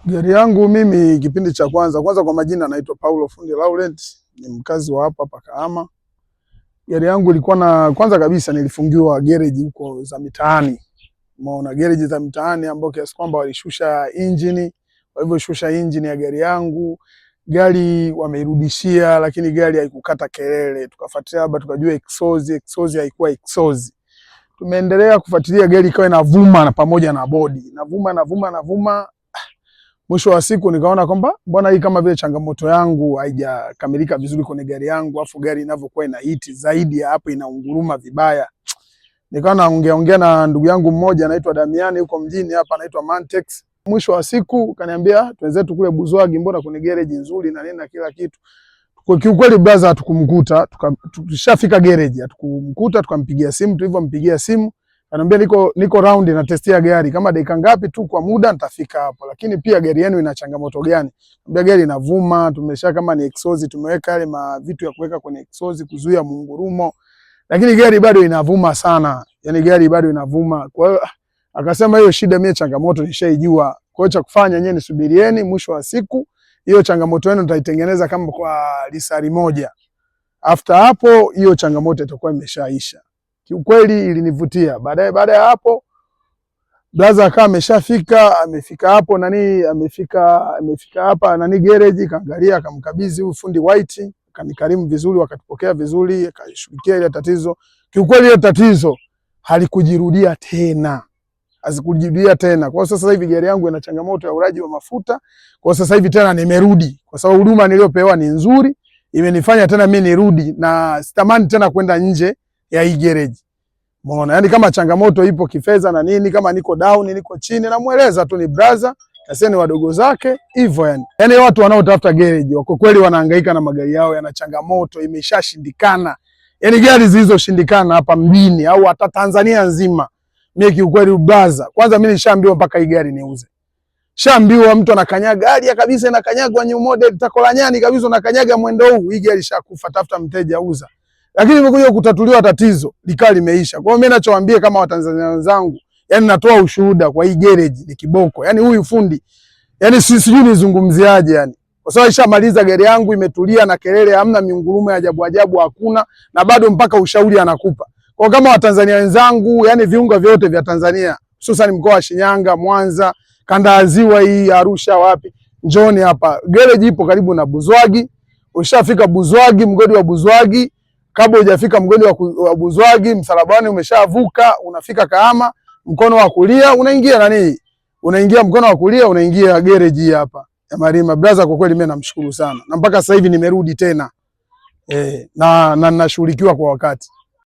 Gari yangu mimi kipindi cha kwanza kwa majina naitwa Paulo Fundi Laurent, ni mkazi wa hapa Kahama. Gari yangu ilikuwa na kwanza kabisa nilifungiwa garage huko za mitaani. Umeona garage za mitaani ambao kiasi kwamba walishusha engine, kwa hivyo shusha engine ya gari yangu. Gari wameirudishia lakini gari haikukata kelele. Tukafuatilia hapa tukajua exhaust haikuwa exhaust. Tumeendelea kufuatilia gari ikawa inavuma na pamoja na body. Navuma. Mwisho wa siku nikaona kwamba mbona hii kama vile changamoto yangu haijakamilika vizuri kwenye gari yangu, afu gari inavyokuwa ina hiti zaidi ya hapo inaunguruma vibaya. Nikawa naongea na ndugu yangu mmoja anaitwa Damiani huko mjini hapa anaitwa Mantex. Mwisho wa siku kaniambia twenzetu kule Buzwagi, mbona kwenye garage nzuri na nini na kila kitu. Kwa kiukweli brother hatukumkuta, tushafika garage hatukumkuta, tukampigia simu, tulivyompigia simu anambia niko round na testia gari kama dakika ngapi tu kwa muda nitafika hapo, lakini pia gari yenu ina changamoto gani? Anambia gari inavuma, tumesha kama ni exhaust tumeweka yale vitu ya kuweka kwenye exhaust kuzuia mungurumo, lakini gari bado inavuma sana, yani gari bado inavuma. Kwa hiyo akasema hiyo shida mimi changamoto nishaijua, kwa hiyo cha kufanya nyenye nisubirieni, mwisho wa siku hiyo changamoto yenu nitaitengeneza kama kwa lisari moja. After hapo hiyo changamoto itakuwa imeshaisha. Kiukweli ilinivutia. Baada ya hapo blaza akawa amefika hapo amefika hapa garage, kaangalia, akamkabidhi huyu fundi white, akanikarimu vizuri, wakatupokea vizuri, akashughulikia ile tatizo. Kiukweli ile tatizo halikujirudia tena. Kwa sasa hivi gari yangu ina changamoto ya uraji wa mafuta. Kwa sasa hivi tena nimerudi kwa sababu huduma niliyopewa ni nzuri, imenifanya tena mimi nirudi na sitamani tena kwenda nje ya hii garage. Umeona? Yaani kama changamoto ipo kifedha na nini, kama niko down, niko chini, namueleza tu ni brother, kaseni wadogo zake, hivyo yani. Yaani watu wanaotafuta garage wako kweli wanahangaika na magari yao yana changamoto, imeshashindikana. Yaani gari zilizoshindikana hapa mjini au hata Tanzania nzima. Mimi kiukweli brother, kwanza mimi nishaambiwa mpaka hii gari niuze. Shaambiwa mtu anakanyaga gari kabisa, inakanyagwa new model takolanyani kabisa, unakanyaga mwendo huu, hii gari ishakufa, tafuta mteja uza. Lakini nimekuja kutatuliwa tatizo likawa limeisha. Kwa hiyo mimi ninachowaambia kama Watanzania wenzangu, yani natoa ushuhuda kwa hii garage ni kiboko. Yani huyu fundi, yani sijui nizungumziaje yani. Kwa sababu ishamaliza gari yangu imetulia na kelele hamna, miungurumo ya ajabu hakuna, na bado mpaka ushauri anakupa. Kwa kama Watanzania wenzangu, yani viunga vyote vya Tanzania, hususan mkoa wa Shinyanga, Mwanza, kanda ya Ziwa hii, Arusha, wapi, njoni hapa. Garage ipo karibu na Buzwagi. Ushafika Buzwagi, mgodi wa Buzwagi. Kabla hujafika mgodi wa Buzwagi, msalabani umeshavuka, unafika Kahama, mkono wa kulia unaingia unaingia mkono wa kulia unaingia garage hapa ya Marima. Brother, kwa kweli mimi namshukuru sana. Na mpaka sasa hivi nimerudi tena. Na nashughulikiwa kwa wakati.